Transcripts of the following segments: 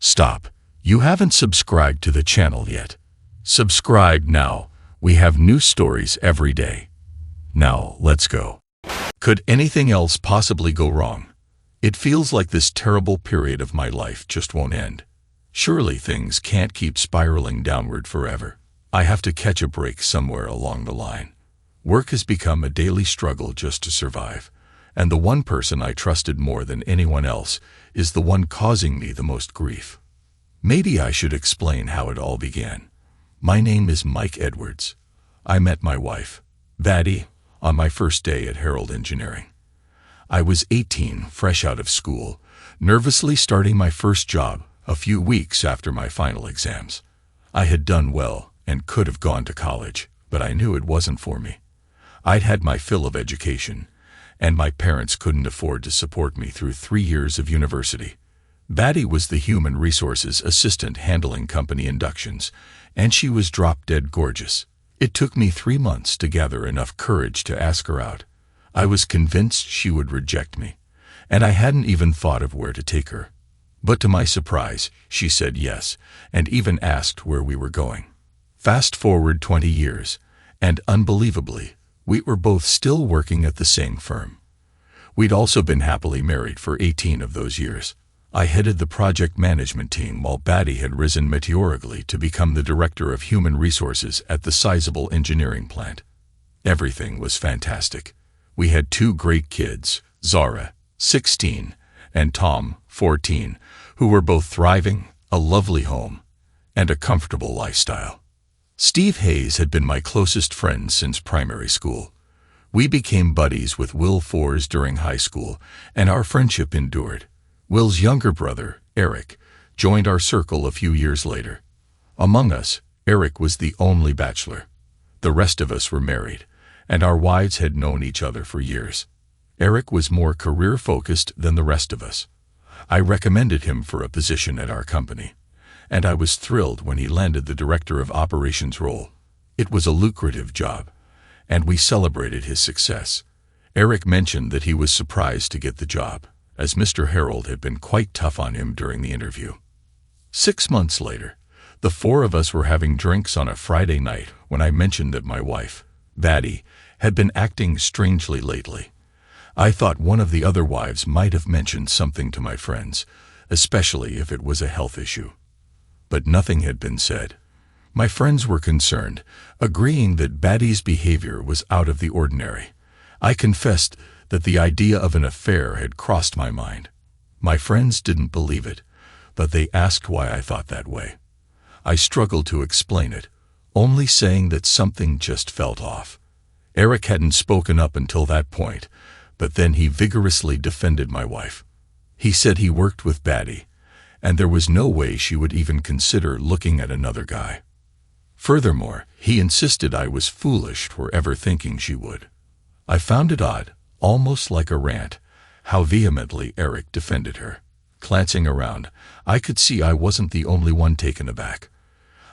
Stop. You haven't subscribed to the channel yet. Subscribe now. We have new stories every day. Now, let's go. Could anything else possibly go wrong? It feels like this terrible period of my life just won't end. Surely things can't keep spiraling downward forever. I have to catch a break somewhere along the line. Work has become a daily struggle just to survive, and the one person I trusted more than anyone else is the one causing me the most grief. Maybe I should explain how it all began. My name is Mike Edwards. I met my wife, Vaddy, on my first day at Herald Engineering. I was 18, fresh out of school, nervously starting my first job a few weeks after my final exams. I had done well and could have gone to college, but I knew it wasn't for me. I'd had my fill of education, and my parents couldn't afford to support me through 3 years of university. Vaddy was the human resources assistant handling company inductions, and she was drop-dead gorgeous. It took me 3 months to gather enough courage to ask her out. I was convinced she would reject me, and I hadn't even thought of where to take her. But to my surprise, she said yes, and even asked where we were going. Fast forward 20 years, and unbelievably, we were both still working at the same firm. We'd also been happily married for 18 of those years. I headed the project management team while Vaddy had risen meteorically to become the director of human resources at the sizable engineering plant. Everything was fantastic. We had 2 great kids, Zara, 16, and Tom, 14, who were both thriving, a lovely home, and a comfortable lifestyle. Steve Hayes had been my closest friend since primary school. We became buddies with Will Fors during high school, and our friendship endured. Will's younger brother, Eric, joined our circle a few years later. Among us, Eric was the only bachelor. The rest of us were married, and our wives had known each other for years. Eric was more career-focused than the rest of us. I recommended him for a position at our company, and I was thrilled when he landed the director of operations role. It was a lucrative job, and we celebrated his success. Eric mentioned that he was surprised to get the job, as Mr. Harold had been quite tough on him during the interview. 6 months later, the 4 of us were having drinks on a Friday night when I mentioned that my wife, Vaddy, had been acting strangely lately. I thought one of the other wives might have mentioned something to my friends, especially if it was a health issue. But nothing had been said. My friends were concerned, agreeing that Vaddy's behavior was out of the ordinary. I confessed that the idea of an affair had crossed my mind. My friends didn't believe it, but they asked why I thought that way. I struggled to explain it, only saying that something just felt off. Eric hadn't spoken up until that point, but then he vigorously defended my wife. He said he worked with Vaddy, and there was no way she would even consider looking at another guy. Furthermore, he insisted I was foolish for ever thinking she would. I found it odd, almost like a rant, how vehemently Eric defended her. Glancing around, I could see I wasn't the only one taken aback.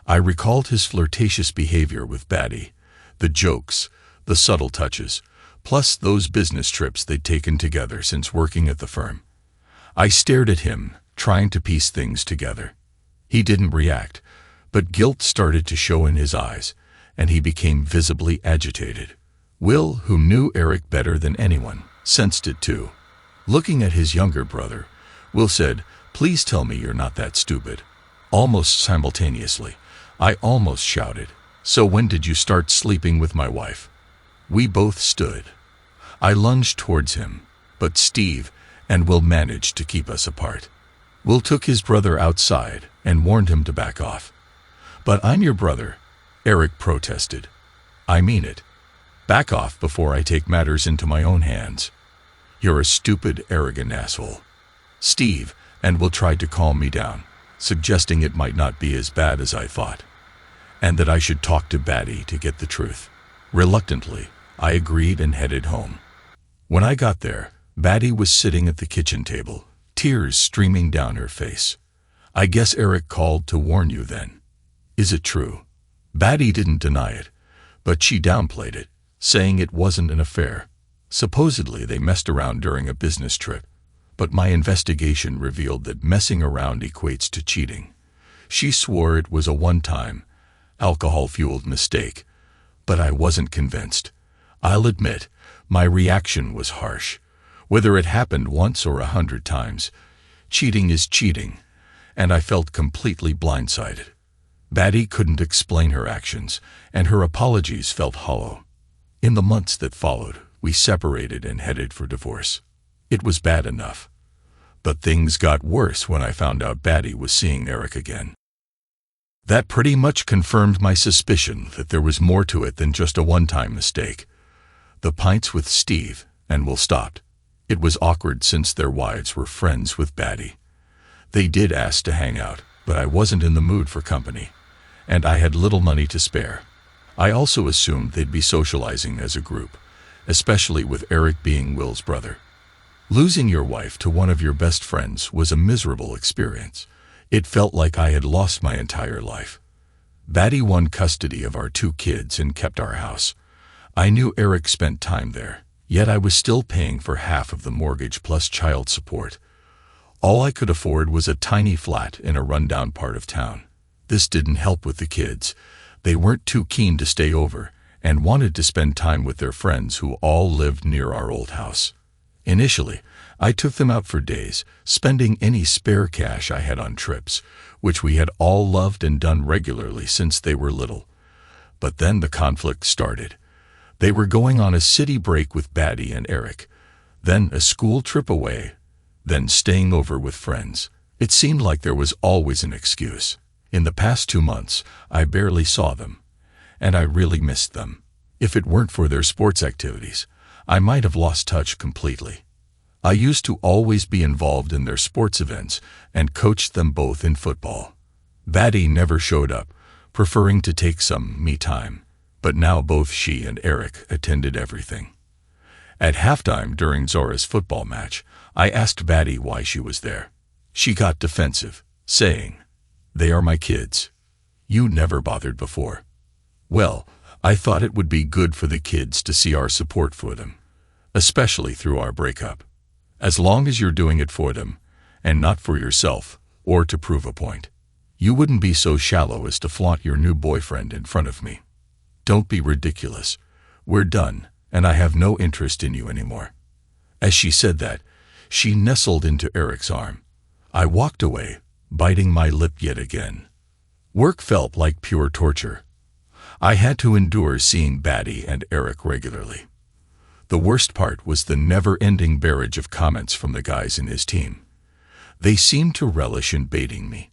I recalled his flirtatious behavior with Vaddy, the jokes, the subtle touches, plus those business trips they'd taken together since working at the firm. I stared at him, trying to piece things together. He didn't react, but guilt started to show in his eyes, and he became visibly agitated. Will, who knew Eric better than anyone, sensed it too. Looking at his younger brother, Will said, "Please tell me you're not that stupid." Almost simultaneously, I almost shouted, "So when did you start sleeping with my wife?" We both stood. I lunged towards him, but Steve and Will managed to keep us apart. Will took his brother outside and warned him to back off. "But I'm your brother," Eric protested. "I mean it. Back off before I take matters into my own hands." "You're a stupid, arrogant asshole." Steve and Will tried to calm me down, suggesting it might not be as bad as I thought, and that I should talk to Vaddy to get the truth. Reluctantly, I agreed and headed home. When I got there, Vaddy was sitting at the kitchen table, tears streaming down her face. "I guess Eric called to warn you then. Is it true?" Vaddy didn't deny it, but she downplayed it, saying it wasn't an affair. Supposedly they messed around during a business trip, but my investigation revealed that messing around equates to cheating. She swore it was a one-time, alcohol-fueled mistake, but I wasn't convinced. I'll admit, my reaction was harsh. Whether it happened once or 100 times, cheating is cheating, and I felt completely blindsided. Batty couldn't explain her actions, and her apologies felt hollow. In the months that followed, we separated and headed for divorce. It was bad enough. But things got worse when I found out Batty was seeing Eric again. That pretty much confirmed my suspicion that there was more to it than just a one-time mistake. The pints with Steve and Will stopped. It was awkward since their wives were friends with Batty. They did ask to hang out, but I wasn't in the mood for company, and I had little money to spare. I also assumed they'd be socializing as a group, especially with Eric being Will's brother. Losing your wife to one of your best friends was a miserable experience. It felt like I had lost my entire life. Batty won custody of our 2 kids and kept our house. I knew Eric spent time there, yet I was still paying for half of the mortgage plus child support. All I could afford was a tiny flat in a rundown part of town. This didn't help with the kids. They weren't too keen to stay over and wanted to spend time with their friends who all lived near our old house. Initially, I took them out for days, spending any spare cash I had on trips, which we had all loved and done regularly since they were little. But then the conflict started. They were going on a city break with Batty and Eric, then a school trip away, then staying over with friends. It seemed like there was always an excuse. In the past 2 months, I barely saw them, and I really missed them. If it weren't for their sports activities, I might have lost touch completely. I used to always be involved in their sports events and coached them both in football. Batty never showed up, preferring to take some me time, but now both she and Eric attended everything. At halftime during Zora's football match, I asked Batty why she was there. She got defensive, saying, "They are my kids. You never bothered before." Well, I thought it would be good for the kids to see our support for them, especially through our breakup. As long as you're doing it for them, and not for yourself, or to prove a point, you wouldn't be so shallow as to flaunt your new boyfriend in front of me. Don't be ridiculous. We're done, and I have no interest in you anymore. As she said that, she nestled into Eric's arm. I walked away, biting my lip yet again. Work felt like pure torture. I had to endure seeing Batty and Eric regularly. The worst part was the never-ending barrage of comments from the guys in his team. They seemed to relish in baiting me.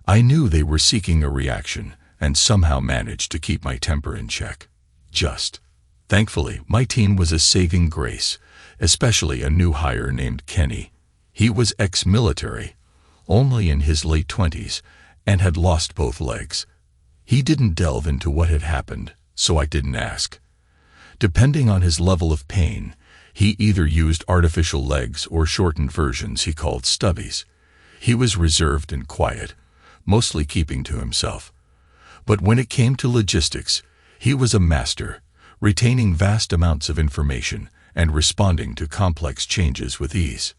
I knew they were seeking a reaction and somehow managed to keep my temper in check. Thankfully, my team was a saving grace, especially a new hire named Kenny. He was ex-military, only in his late 20s, and had lost both legs. He didn't delve into what had happened, so I didn't ask. Depending on his level of pain, he either used artificial legs or shortened versions he called stubbies. He was reserved and quiet, mostly keeping to himself. But when it came to logistics, he was a master, retaining vast amounts of information and responding to complex changes with ease.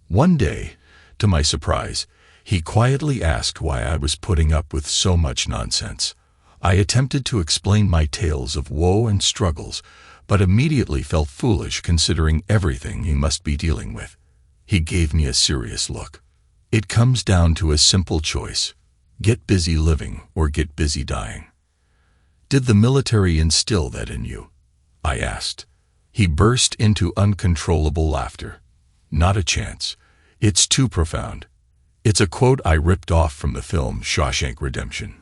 One day, to my surprise, he quietly asked why I was putting up with so much nonsense. I attempted to explain my tales of woe and struggles, but immediately felt foolish considering everything he must be dealing with. He gave me a serious look. It comes down to a simple choice: get busy living or get busy dying. Did the military instill that in you? I asked. He burst into uncontrollable laughter. Not a chance. It's too profound. It's a quote I ripped off from the film Shawshank Redemption.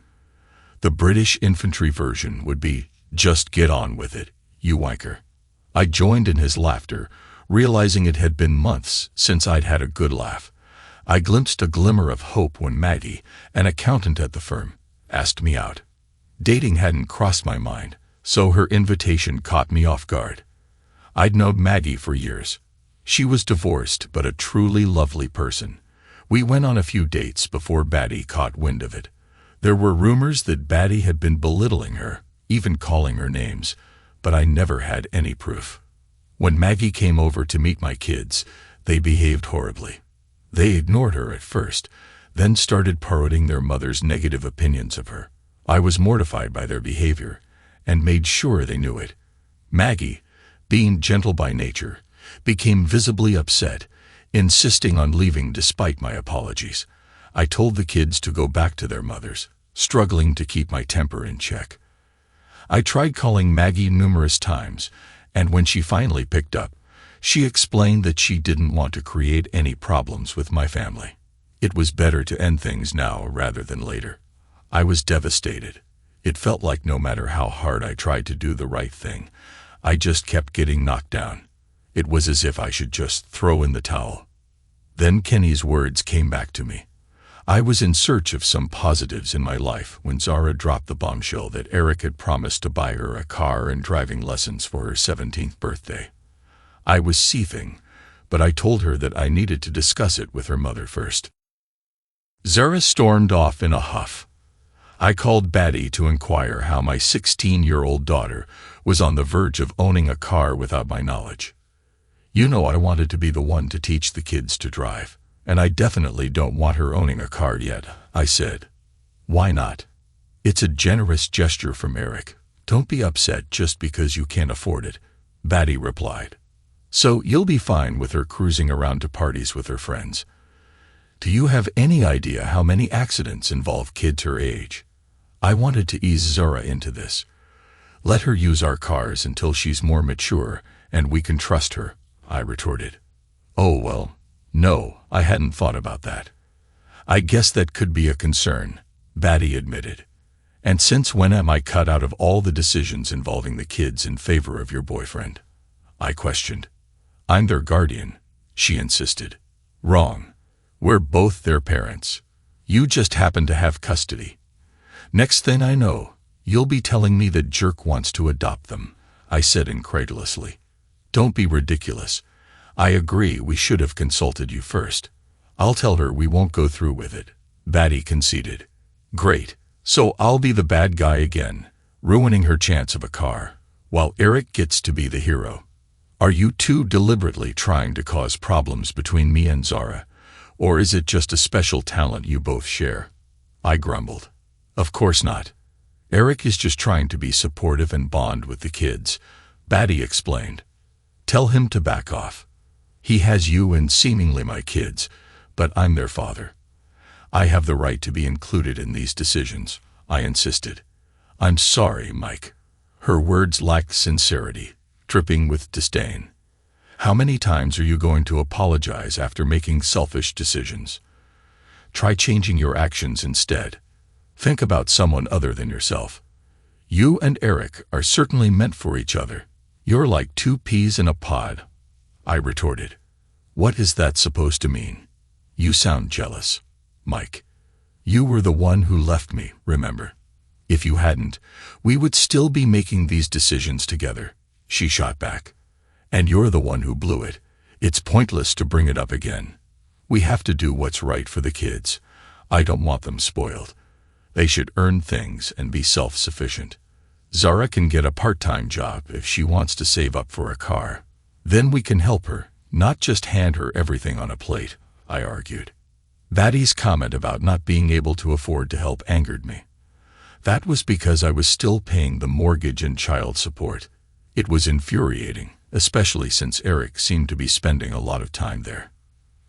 The British infantry version would be, "Just get on with it, you wanker." I joined in his laughter, realizing it had been months since I'd had a good laugh. I glimpsed a glimmer of hope when Maggie, an accountant at the firm, asked me out. Dating hadn't crossed my mind, so her invitation caught me off guard. I'd known Maggie for years. She was divorced but a truly lovely person. We went on a few dates before Batty caught wind of it. There were rumors that Batty had been belittling her, even calling her names, but I never had any proof. When Maggie came over to meet my kids, They behaved horribly. They ignored her at first, then started parroting their mother's negative opinions of her. I was mortified by their behavior and made sure they knew it. Maggie, being gentle by nature, became visibly upset, insisting on leaving despite my apologies. I told the kids to go back to their mothers, struggling to keep my temper in check. I tried calling Maggie numerous times, and when she finally picked up, she explained that she didn't want to create any problems with my family. It was better to end things now rather than later. I was devastated. It felt like no matter how hard I tried to do the right thing, I just kept getting knocked down. It was as if I should just throw in the towel. Then Kenny's words came back to me. I was in search of some positives in my life when Zara dropped the bombshell that Eric had promised to buy her a car and driving lessons for her 17th birthday. I was seething, but I told her that I needed to discuss it with her mother first. Zara stormed off in a huff. I called Batty to inquire how my 16-year-old daughter was on the verge of owning a car without my knowledge. You know I wanted to be the one to teach the kids to drive, and I definitely don't want her owning a car yet, I said. Why not? It's a generous gesture from Eric. Don't be upset just because you can't afford it, Batty replied. So you'll be fine with her cruising around to parties with her friends. Do you have any idea how many accidents involve kids her age? I wanted to ease Zara into this. Let her use our cars until she's more mature and we can trust her, I retorted. Oh well, no, I hadn't thought about that. I guess that could be a concern, Batty admitted. And since when am I cut out of all the decisions involving the kids in favor of your boyfriend? I questioned. I'm their guardian, she insisted. Wrong. We're both their parents. You just happen to have custody. Next thing I know, you'll be telling me that Jerk wants to adopt them, I said incredulously. Don't be ridiculous. I agree we should have consulted you first. I'll tell her we won't go through with it, Batty conceded. Great, so I'll be the bad guy again, ruining her chance of a car, while Eric gets to be the hero. Are you two deliberately trying to cause problems between me and Zara, or is it just a special talent you both share? I grumbled. Of course not. Eric is just trying to be supportive and bond with the kids, Batty explained. Tell him to back off. He has you and seemingly my kids, but I'm their father. I have the right to be included in these decisions, I insisted. I'm sorry, Mike. Her words lacked sincerity, dripping with disdain. How many times are you going to apologize after making selfish decisions? Try changing your actions instead. Think about someone other than yourself. You and Eric are certainly meant for each other. You're like two peas in a pod, I retorted. What is that supposed to mean? You sound jealous, Mike. You were the one who left me, remember? If you hadn't, we would still be making these decisions together, she shot back. And you're the one who blew it. It's pointless to bring it up again. We have to do what's right for the kids. I don't want them spoiled. They should earn things and be self-sufficient. Zara can get a part-time job if she wants to save up for a car. Then we can help her, not just hand her everything on a plate, I argued. Batty's comment about not being able to afford to help angered me. That was because I was still paying the mortgage and child support. It was infuriating, especially since Eric seemed to be spending a lot of time there.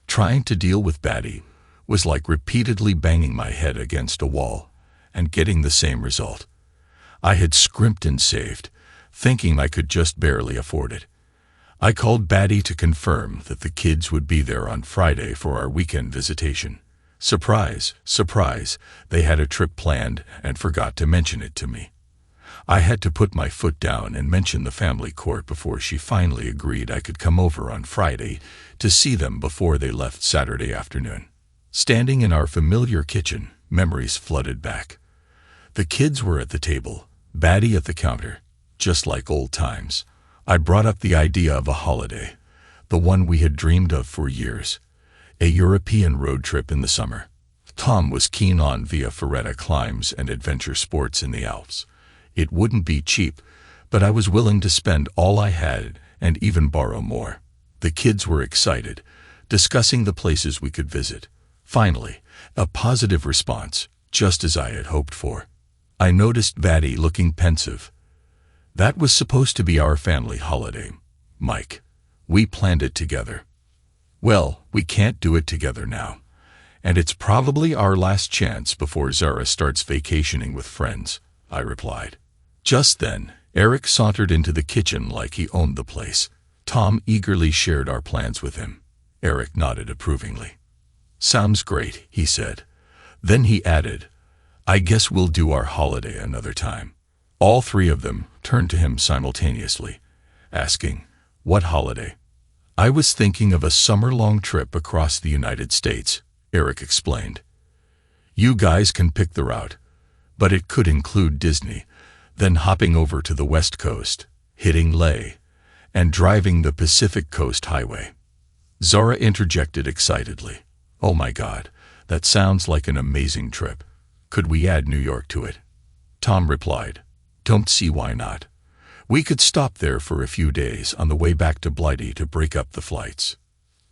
Trying to deal with Batty was like repeatedly banging my head against a wall and getting the same result. I had scrimped and saved, thinking I could just barely afford it. I called Batty to confirm that the kids would be there on Friday for our weekend visitation. Surprise, surprise, they had a trip planned and forgot to mention it to me. I had to put my foot down and mention the family court before she finally agreed I could come over on Friday to see them before they left Saturday afternoon. Standing in our familiar kitchen, memories flooded back. The kids were at the table, Batty at the counter, just like old times. I brought up the idea of a holiday, the one we had dreamed of for years, a European road trip in the summer. Tom was keen on Via Ferrata climbs and adventure sports in the Alps. It wouldn't be cheap, but I was willing to spend all I had and even borrow more. The kids were excited, discussing the places we could visit. Finally, a positive response, just as I had hoped for. I noticed Batty looking pensive. That was supposed to be our family holiday, Mike. We planned it together. Well, we can't do it together now. And it's probably our last chance before Zara starts vacationing with friends, I replied. Just then, Eric sauntered into the kitchen like he owned the place. Tom eagerly shared our plans with him. Eric nodded approvingly. Sounds great, he said. Then he added, I guess we'll do our holiday another time. All three of them turned to him simultaneously, asking, What holiday? I was thinking of a summer-long trip across the United States, Eric explained. You guys can pick the route, but it could include Disney, then hopping over to the West Coast, hitting Leh, and driving the Pacific Coast Highway. Zara interjected excitedly. Oh my God, that sounds like an amazing trip. Could we add New York to it? Tom replied, Don't see why not. We could stop there for a few days on the way back to Blighty to break up the flights.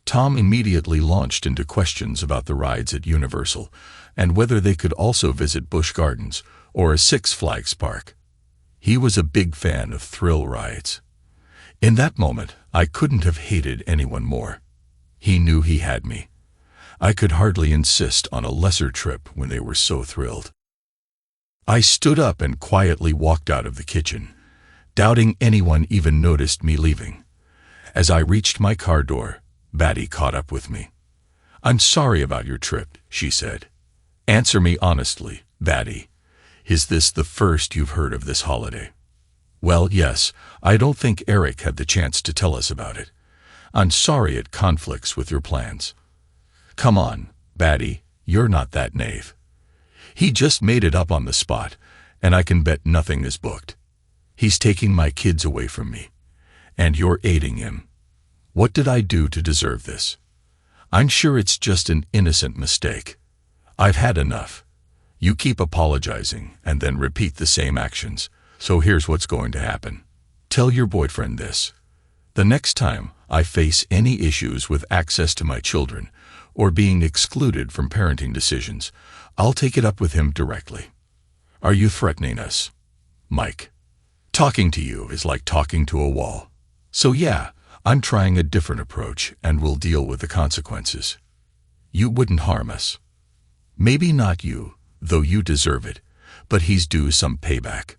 Tom immediately launched into questions about the rides at Universal and whether they could also visit Busch Gardens or a Six Flags park. He was a big fan of thrill rides. In that moment, I couldn't have hated anyone more. He knew he had me. I could hardly insist on a lesser trip when they were so thrilled. I stood up and quietly walked out of the kitchen, doubting anyone even noticed me leaving. As I reached my car door, Batty caught up with me. I'm sorry about your trip, she said. Answer me honestly, Batty. Is this the first you've heard of this holiday? Well, yes, I don't think Eric had the chance to tell us about it. I'm sorry it conflicts with your plans. Come on, Batty, you're not that naive. He just made it up on the spot, and I can bet nothing is booked. He's taking my kids away from me, and you're aiding him. What did I do to deserve this? I'm sure it's just an innocent mistake. I've had enough. You keep apologizing and then repeat the same actions, so here's what's going to happen. Tell your boyfriend this. The next time I face any issues with access to my children or being excluded from parenting decisions, I'll take it up with him directly. Are you threatening us? Mike. Talking to you is like talking to a wall. So yeah, I'm trying a different approach and we'll deal with the consequences. You wouldn't harm us. Maybe not you, though you deserve it, but he's due some payback.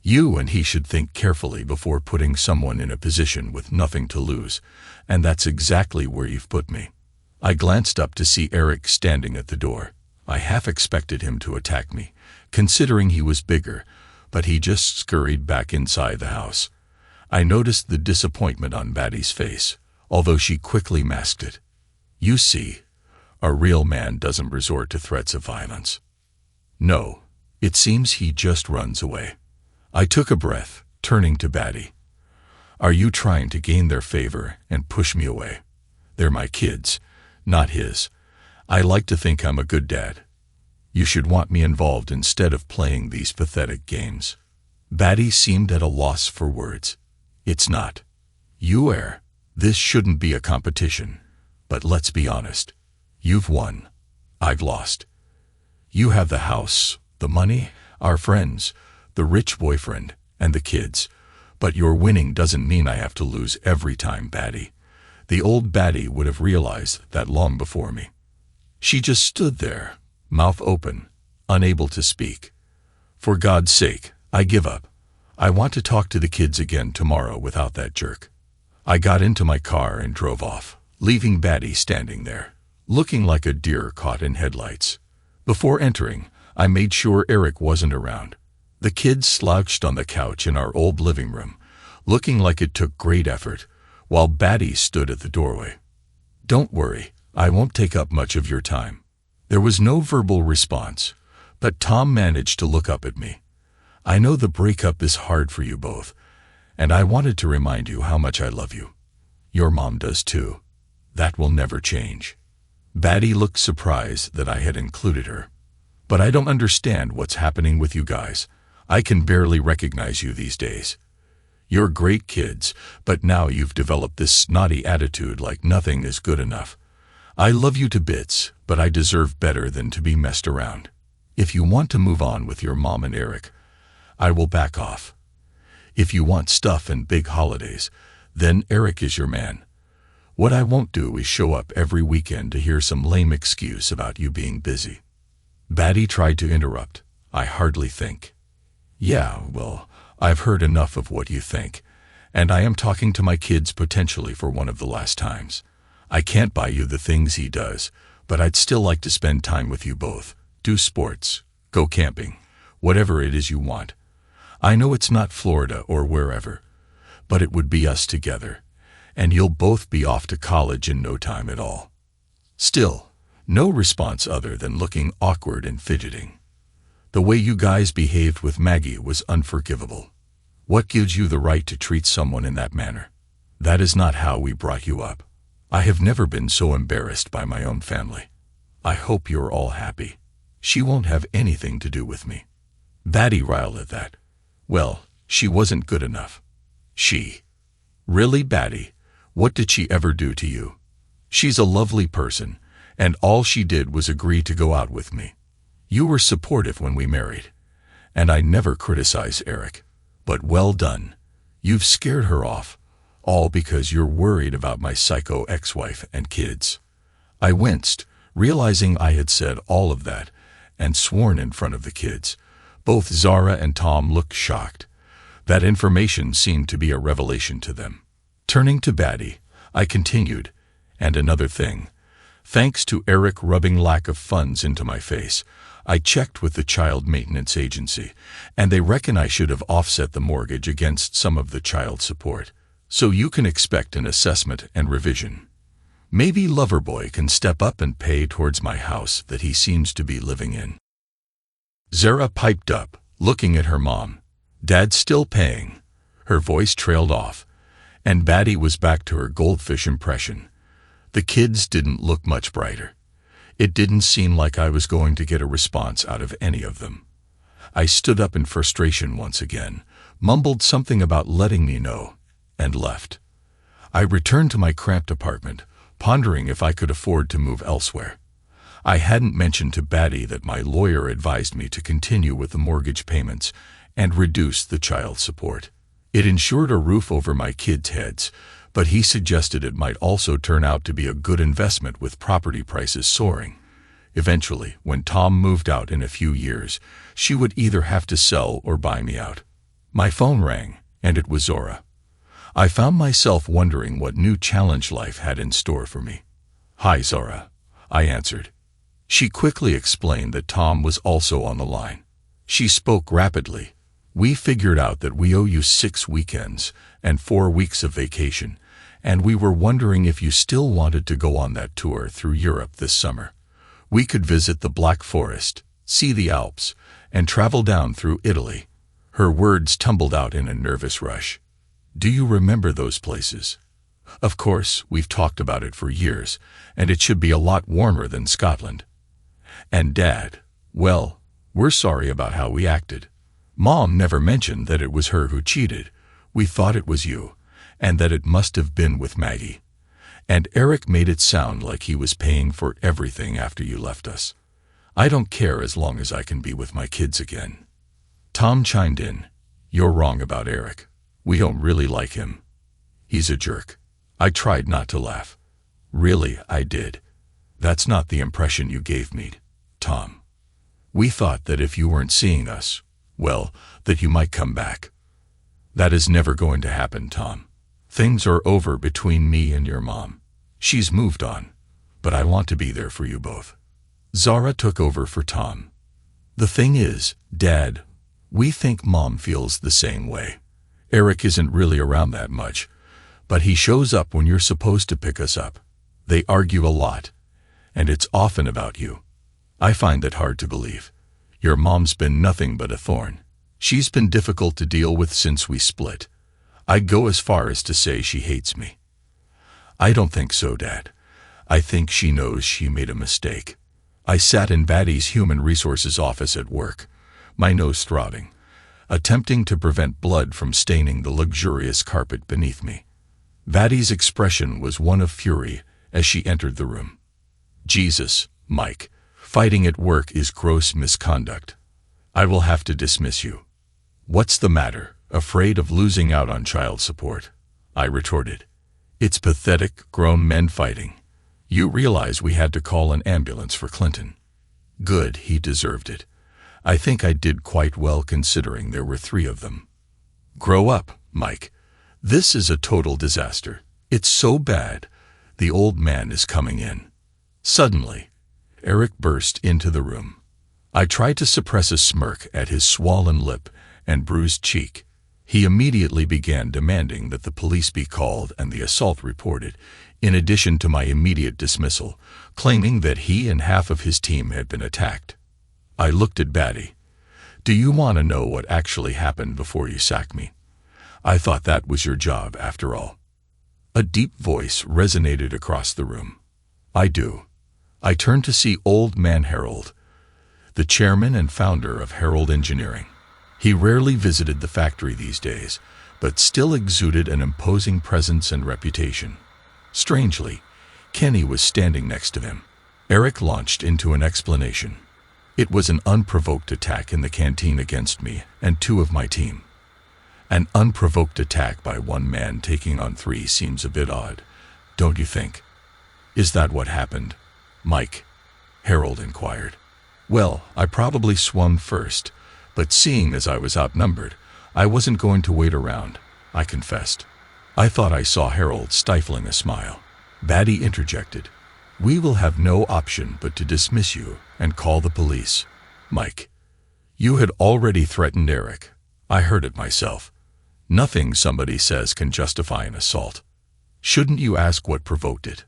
You and he should think carefully before putting someone in a position with nothing to lose, and that's exactly where you've put me. I glanced up to see Eric standing at the door. I half expected him to attack me, considering he was bigger, but he just scurried back inside the house. I noticed the disappointment on Batty's face, although she quickly masked it. You see, a real man doesn't resort to threats of violence. No, it seems he just runs away. I took a breath, turning to Batty. Are you trying to gain their favor and push me away? They're my kids, not his. I like to think I'm a good dad. You should want me involved instead of playing these pathetic games. Batty seemed at a loss for words. It's not. You err. This shouldn't be a competition. But let's be honest. You've won. I've lost. You have the house, the money, our friends, the rich boyfriend, and the kids. But your winning doesn't mean I have to lose every time, Batty. The old Batty would have realized that long before me. She just stood there, mouth open, unable to speak. For God's sake, I give up. I want to talk to the kids again tomorrow without that jerk. I got into my car and drove off, leaving Batty standing there, looking like a deer caught in headlights. Before entering, I made sure Eric wasn't around. The kids slouched on the couch in our old living room, looking like it took great effort, while Batty stood at the doorway. Don't worry, I won't take up much of your time. There was no verbal response, but Tom managed to look up at me. I know the breakup is hard for you both, and I wanted to remind you how much I love you. Your mom does too. That will never change. Batty looked surprised that I had included her. But I don't understand what's happening with you guys. I can barely recognize you these days. You're great kids, but now you've developed this snotty attitude like nothing is good enough. I love you to bits, but I deserve better than to be messed around. If you want to move on with your mom and Eric, I will back off. If you want stuff and big holidays, then Eric is your man. What I won't do is show up every weekend to hear some lame excuse about you being busy." Batty tried to interrupt. "I hardly think." "Yeah, well, I've heard enough of what you think, and I am talking to my kids potentially for one of the last times. I can't buy you the things he does, but I'd still like to spend time with you both, do sports, go camping, whatever it is you want. I know it's not Florida or wherever, but it would be us together, and you'll both be off to college in no time at all." Still, no response other than looking awkward and fidgeting. The way you guys behaved with Maggie was unforgivable. What gives you the right to treat someone in that manner? That is not how we brought you up. I have never been so embarrassed by my own family. I hope you're all happy. She won't have anything to do with me." Batty riled at that. "Well, she wasn't good enough." "She? Really, Batty? What did she ever do to you? She's a lovely person, and all she did was agree to go out with me. You were supportive when we married, and I never criticize Eric. But well done. You've scared her off, all because you're worried about my psycho ex-wife and kids." I winced, realizing I had said all of that and sworn in front of the kids. Both Zara and Tom looked shocked. That information seemed to be a revelation to them. Turning to Batty, I continued, "And another thing. Thanks to Eric rubbing lack of funds into my face, I checked with the child maintenance agency, and they reckon I should have offset the mortgage against some of the child support. So you can expect an assessment and revision. Maybe Loverboy can step up and pay towards my house that he seems to be living in." Zara piped up, looking at her mom. "Dad's still paying." Her voice trailed off, and Batty was back to her goldfish impression. The kids didn't look much brighter. It didn't seem like I was going to get a response out of any of them. I stood up in frustration once again, mumbled something about letting me know, and left. I returned to my cramped apartment, pondering if I could afford to move elsewhere. I hadn't mentioned to Batty that my lawyer advised me to continue with the mortgage payments and reduce the child support. It ensured a roof over my kids' heads, but he suggested it might also turn out to be a good investment with property prices soaring. Eventually, when Tom moved out in a few years, she would either have to sell or buy me out. My phone rang, and it was Zora. I found myself wondering what new challenge life had in store for me. "Hi, Zora," I answered. She quickly explained that Tom was also on the line. She spoke rapidly. "We figured out that we owe you 6 weekends and 4 weeks of vacation, and we were wondering if you still wanted to go on that tour through Europe this summer. We could visit the Black Forest, see the Alps, and travel down through Italy." Her words tumbled out in a nervous rush. "Do you remember those places? Of course, we've talked about it for years, and it should be a lot warmer than Scotland. And Dad, well, we're sorry about how we acted. Mom never mentioned that it was her who cheated. We thought it was you, and that it must have been with Maggie. And Eric made it sound like he was paying for everything after you left us. I don't care as long as I can be with my kids again." Tom chimed in. "You're wrong about Eric. We don't really like him. He's a jerk." I tried not to laugh. "Really, I did. That's not the impression you gave me, Tom. We thought that if you weren't seeing us, well, that you might come back. That is never going to happen, Tom. Things are over between me and your mom. She's moved on, but I want to be there for you both." Zara took over for Tom. "The thing is, Dad, we think Mom feels the same way. Eric isn't really around that much, but he shows up when you're supposed to pick us up. They argue a lot, and it's often about you. I find that hard to believe. Your mom's been nothing but a thorn. She's been difficult to deal with since we split. I'd go as far as to say she hates me." "I don't think so, Dad. I think she knows she made a mistake." I sat in Batty's Human Resources office at work, my nose throbbing, attempting to prevent blood from staining the luxurious carpet beneath me. Batty's expression was one of fury as she entered the room. Jesus, Mike, fighting at work is gross misconduct. I will have to dismiss you. What's the matter? Afraid of losing out on child support? I retorted. It's pathetic, grown men fighting. You realize we had to call an ambulance for Clinton. Good, he deserved it. I think I did quite well considering there were 3 of them. Grow up, Mike. This is a total disaster. It's so bad. The old man is coming in. Suddenly, Eric burst into the room. I tried to suppress a smirk at his swollen lip and bruised cheek. He immediately began demanding that the police be called and the assault reported, in addition to my immediate dismissal, claiming that he and half of his team had been attacked. I looked at Batty. Do you want to know what actually happened before you sack me? I thought that was your job, after all. A deep voice resonated across the room. I do. I turned to see Old Man Harold, the chairman and founder of Harold Engineering. He rarely visited the factory these days, but still exuded an imposing presence and reputation. Strangely, Kenny was standing next to him. Eric launched into an explanation. It was an unprovoked attack in the canteen against me and 2 of my team. An unprovoked attack by 1 man taking on 3 seems a bit odd, don't you think? Is that what happened, Mike? Harold inquired. Well, I probably swung first, but seeing as I was outnumbered, I wasn't going to wait around, I confessed. I thought I saw Harold stifling a smile. Batty interjected. We will have no option but to dismiss you and call the police. Mike, you had already threatened Eric. I heard it myself. Nothing somebody says can justify an assault. Shouldn't you ask what provoked it?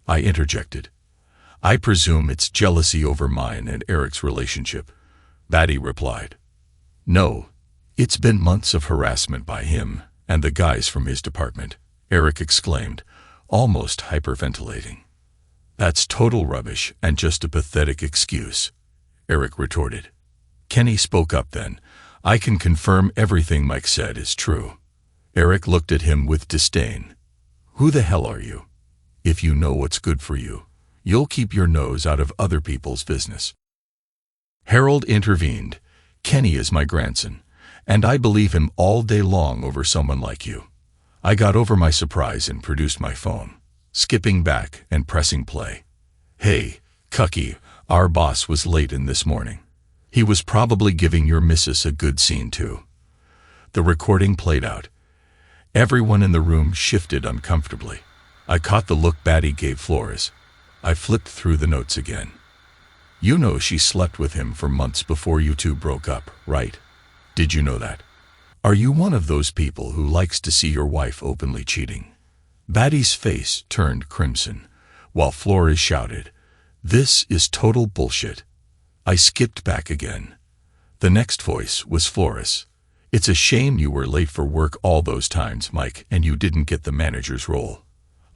I interjected. I presume it's jealousy over mine and Eric's relationship. Batty replied. No, it's been months of harassment by him and the guys from his department, Eric exclaimed, almost hyperventilating. That's total rubbish and just a pathetic excuse, Eric retorted. Kenny spoke up then. I can confirm everything Mike said is true. Eric looked at him with disdain. Who the hell are you? If you know what's good for you, you'll keep your nose out of other people's business. Harold intervened. Kenny is my grandson, and I believe him all day long over someone like you. I got over my surprise and produced my phone, skipping back and pressing play. Hey, Cucky, our boss was late in this morning. He was probably giving your missus a good scene too. The recording played out. Everyone in the room shifted uncomfortably. I caught the look Batty gave Flores. I flipped through the notes again. You know she slept with him for months before you 2 broke up, right? Did you know that? Are you one of those people who likes to see your wife openly cheating? Batty's face turned crimson, while Flores shouted, This is total bullshit. I skipped back again. The next voice was Flores. It's a shame you were late for work all those times, Mike, and you didn't get the manager's role.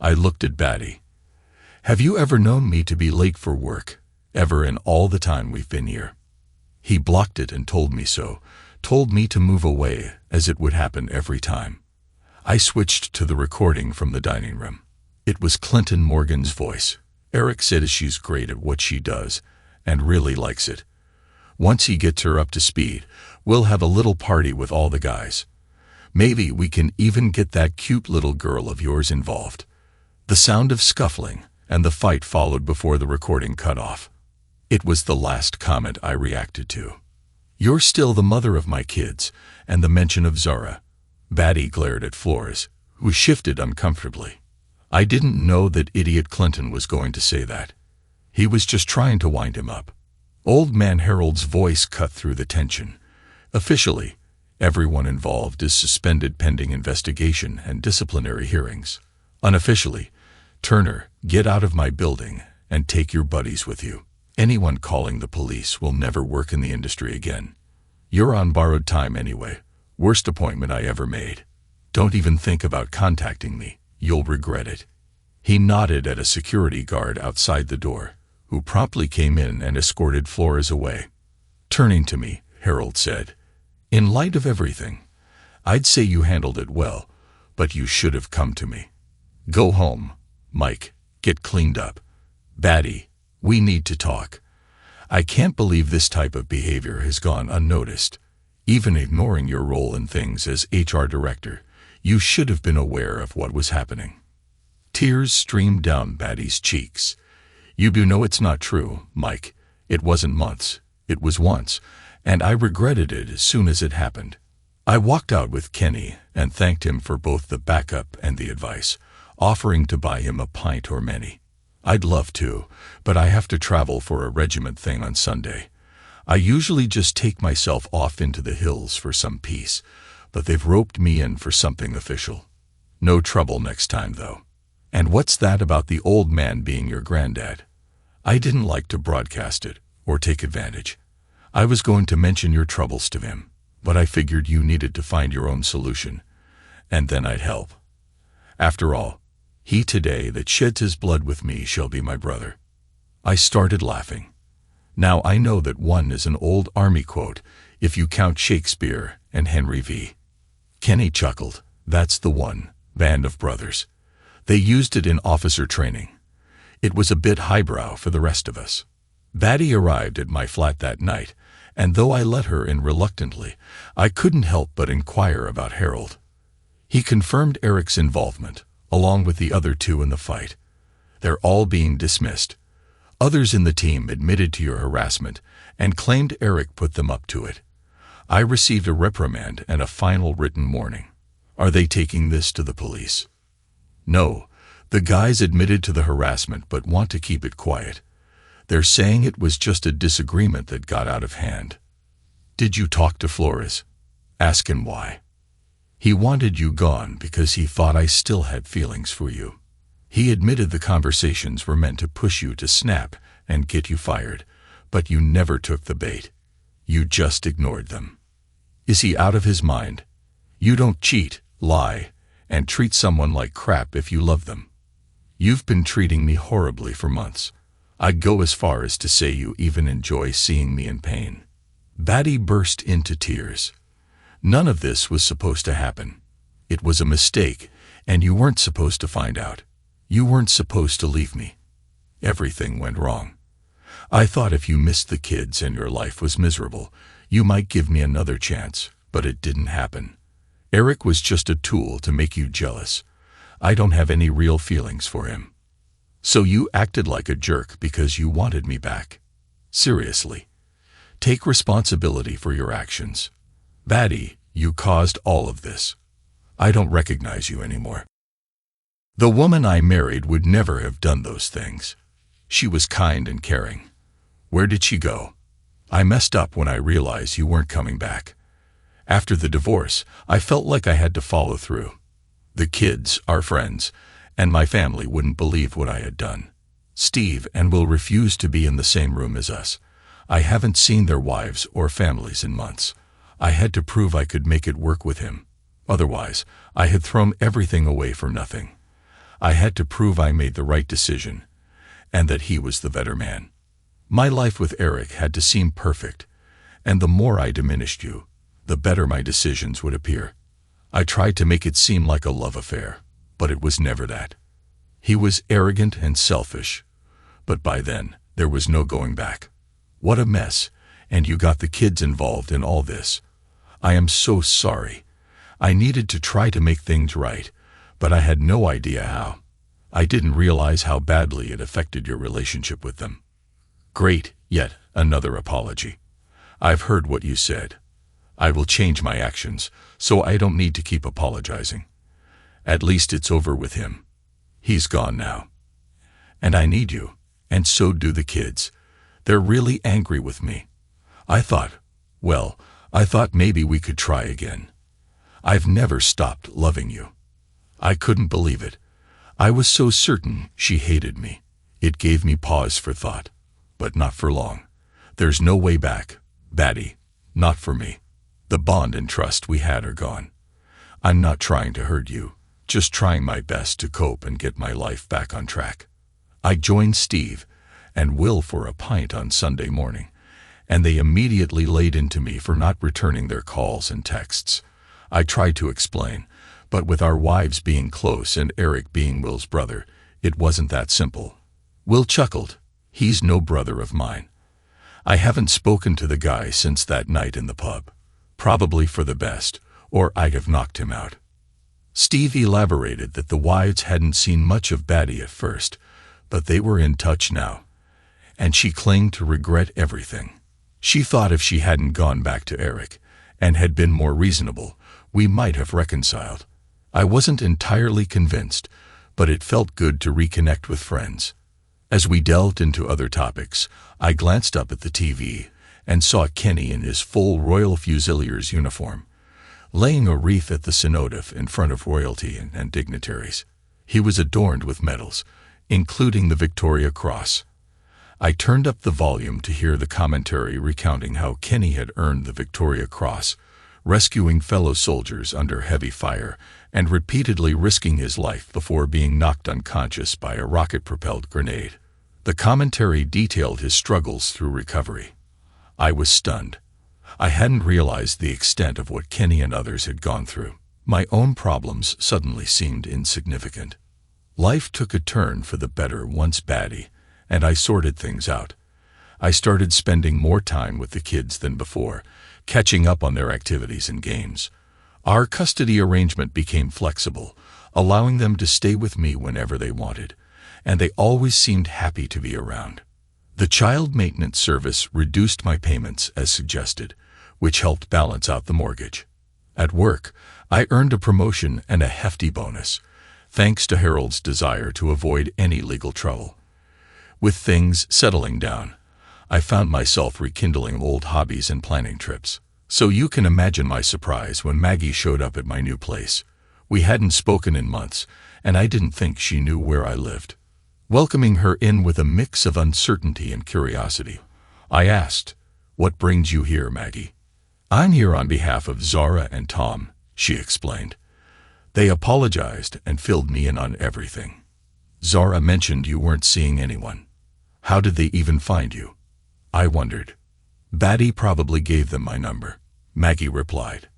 I looked at Batty. Have you ever known me to be late for work? Ever in all the time we've been here? He blocked it and told me so, told me to move away, as it would happen every time. I switched to the recording from the dining room. It was Clinton Morgan's voice. Eric said she's great at what she does, and really likes it. Once he gets her up to speed, we'll have a little party with all the guys. Maybe we can even get that cute little girl of yours involved. The sound of scuffling and the fight followed before the recording cut off. It was the last comment I reacted to. You're still the mother of my kids, and the mention of Zara. Batty glared at Flores, who shifted uncomfortably. I didn't know that idiot Clinton was going to say that. He was just trying to wind him up. Old Man Harold's voice cut through the tension. Officially, everyone involved is suspended pending investigation and disciplinary hearings. Unofficially, Turner, get out of my building and take your buddies with you. Anyone calling the police will never work in the industry again. You're on borrowed time anyway. Worst appointment I ever made. Don't even think about contacting me. You'll regret it. He nodded at a security guard outside the door, who promptly came in and escorted Flores away. Turning to me, Harold said, In light of everything, I'd say you handled it well, but you should have come to me. Go home, Mike. Get cleaned up. Batty, We need to talk. I can't believe this type of behavior has gone unnoticed. Even ignoring your role in things as HR director, you should have been aware of what was happening. Tears streamed down Batty's cheeks. You do know it's not true, Mike. It wasn't months. It was once, and I regretted it as soon as it happened. I walked out with Kenny and thanked him for both the backup and the advice, offering to buy him a pint or many. I'd love to, but I have to travel for a regiment thing on Sunday. I usually just take myself off into the hills for some peace, but they've roped me in for something official. No trouble next time, though. And what's that about the old man being your granddad? I didn't like to broadcast it or take advantage. I was going to mention your troubles to him, but I figured you needed to find your own solution, and then I'd help. After all, he today that sheds his blood with me shall be my brother. I started laughing. Now I know that one is an old army quote, if you count Shakespeare and Henry V. Kenny chuckled. That's the one, Band of Brothers. They used it in officer training. It was a bit highbrow for the rest of us. Batty arrived at my flat that night, and though I let her in reluctantly, I couldn't help but inquire about Harold. He confirmed Eric's involvement, along with the other two in the fight. They're all being dismissed. Others in the team admitted to your harassment and claimed Eric put them up to it. I received a reprimand and a final written warning. Are they taking this to the police? No, the guys admitted to the harassment but want to keep it quiet. They're saying it was just a disagreement that got out of hand. Did you talk to Flores? Ask him why. He wanted you gone because he thought I still had feelings for you. He admitted the conversations were meant to push you to snap and get you fired, but you never took the bait. You just ignored them. Is he out of his mind? You don't cheat, lie, and treat someone like crap if you love them. You've been treating me horribly for months. I'd go as far as to say you even enjoy seeing me in pain. Batty burst into tears. None of this was supposed to happen. It was a mistake, and you weren't supposed to find out. You weren't supposed to leave me. Everything went wrong. I thought if you missed the kids and your life was miserable, you might give me another chance, but it didn't happen. Eric was just a tool to make you jealous. I don't have any real feelings for him. So you acted like a jerk because you wanted me back. Seriously. Take responsibility for your actions. Batty, you caused all of this. I don't recognize you anymore. The woman I married would never have done those things. She was kind and caring. Where did she go? I messed up when I realized you weren't coming back. After the divorce, I felt like I had to follow through. The kids, our friends, and my family wouldn't believe what I had done. Steve and Will refused to be in the same room as us. I haven't seen their wives or families in months. I had to prove I could make it work with him. Otherwise, I had thrown everything away for nothing. I had to prove I made the right decision, and that he was the better man. My life with Eric had to seem perfect, and the more I diminished you, the better my decisions would appear. I tried to make it seem like a love affair, but it was never that. He was arrogant and selfish, but by then, there was no going back. What a mess, and you got the kids involved in all this. I am so sorry. I needed to try to make things right, but I had no idea how. I didn't realize how badly it affected your relationship with them. Great, yet another apology. I've heard what you said. I will change my actions, so I don't need to keep apologizing. At least it's over with him. He's gone now. And I need you, and so do the kids. They're really angry with me. I thought maybe we could try again. I've never stopped loving you. I couldn't believe it. I was so certain she hated me. It gave me pause for thought, but not for long. There's no way back, Batty, not for me. The bond and trust we had are gone. I'm not trying to hurt you, just trying my best to cope and get my life back on track. I joined Steve and Will for a pint on Sunday morning, and they immediately laid into me for not returning their calls and texts. I tried to explain, but with our wives being close and Eric being Will's brother, it wasn't that simple. Will chuckled. He's no brother of mine. I haven't spoken to the guy since that night in the pub. Probably for the best, or I'd have knocked him out. Steve elaborated that the wives hadn't seen much of Batty at first, but they were in touch now, and she claimed to regret everything. She thought if she hadn't gone back to Eric and had been more reasonable, we might have reconciled. I wasn't entirely convinced, but it felt good to reconnect with friends. As we delved into other topics, I glanced up at the TV and saw Kenny in his full Royal Fusiliers uniform, laying a wreath at the cenote in front of royalty and dignitaries. He was adorned with medals, including the Victoria Cross. I turned up the volume to hear the commentary recounting how Kenny had earned the Victoria Cross, rescuing fellow soldiers under heavy fire and repeatedly risking his life before being knocked unconscious by a rocket-propelled grenade. The commentary detailed his struggles through recovery. I was stunned. I hadn't realized the extent of what Kenny and others had gone through. My own problems suddenly seemed insignificant. Life took a turn for the better once Batty and I sorted things out. I started spending more time with the kids than before, catching up on their activities and games. Our custody arrangement became flexible, allowing them to stay with me whenever they wanted, and they always seemed happy to be around. The child maintenance service reduced my payments as suggested, which helped balance out the mortgage. At work, I earned a promotion and a hefty bonus, thanks to Harold's desire to avoid any legal trouble. With things settling down, I found myself rekindling old hobbies and planning trips. So you can imagine my surprise when Maggie showed up at my new place. We hadn't spoken in months, and I didn't think she knew where I lived. Welcoming her in with a mix of uncertainty and curiosity, I asked, "What brings you here, Maggie?" "I'm here on behalf of Zara and Tom," she explained. "They apologized and filled me in on everything. Zara mentioned you weren't seeing anyone. How did they even find you?" I wondered. "Batty probably gave them my number," Maggie replied.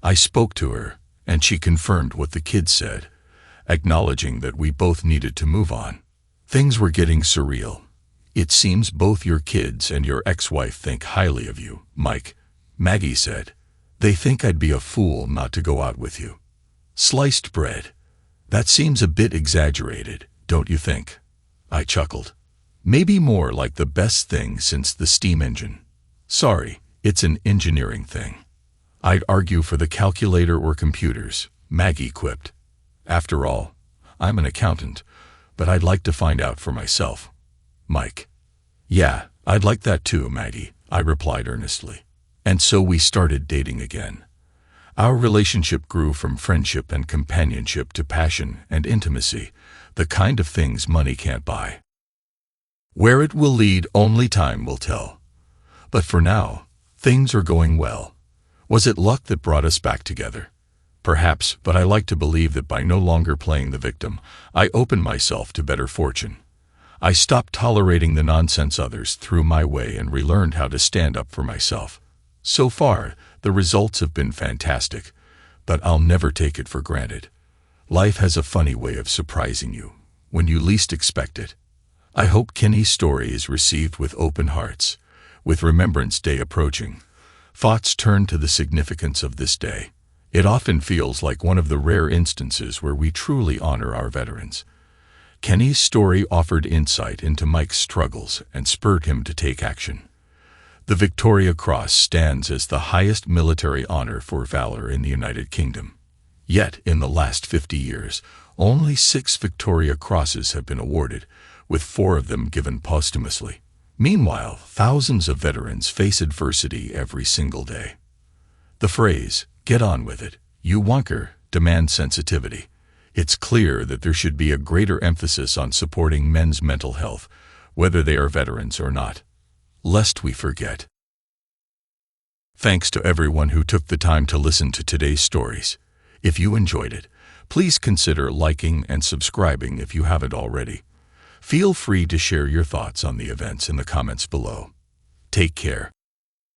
I spoke to her, and she confirmed what the kids said, acknowledging that we both needed to move on. Things were getting surreal. "It seems both your kids and your ex-wife think highly of you, Mike," Maggie said. "They think I'd be a fool not to go out with you." Sliced bread. That seems a bit exaggerated, don't you think? I chuckled. Maybe more like the best thing since the steam engine. Sorry, it's an engineering thing. I'd argue for the calculator or computers, Maggie quipped. After all, I'm an accountant, but I'd like to find out for myself. Mike. Yeah, I'd like that too, Maggie, I replied earnestly. And so we started dating again. Our relationship grew from friendship and companionship to passion and intimacy, the kind of things money can't buy. Where it will lead, only time will tell. But for now, things are going well. Was it luck that brought us back together? Perhaps, but I like to believe that by no longer playing the victim, I opened myself to better fortune. I stopped tolerating the nonsense others threw my way and relearned how to stand up for myself. So far, the results have been fantastic, but I'll never take it for granted. Life has a funny way of surprising you when you least expect it. I hope Kenny's story is received with open hearts. With Remembrance Day approaching, thoughts turn to the significance of this day. It often feels like one of the rare instances where we truly honor our veterans. Kenny's story offered insight into Mike's struggles and spurred him to take action. The Victoria Cross stands as the highest military honor for valor in the United Kingdom. Yet, in the last 50 years, only 6 Victoria Crosses have been awarded, with 4 of them given posthumously. Meanwhile, thousands of veterans face adversity every single day. The phrase, "get on with it, you wonker," demands sensitivity. It's clear that there should be a greater emphasis on supporting men's mental health, whether they are veterans or not. Lest we forget. Thanks to everyone who took the time to listen to today's stories. If you enjoyed it, please consider liking and subscribing if you haven't already. Feel free to share your thoughts on the events in the comments below. Take care.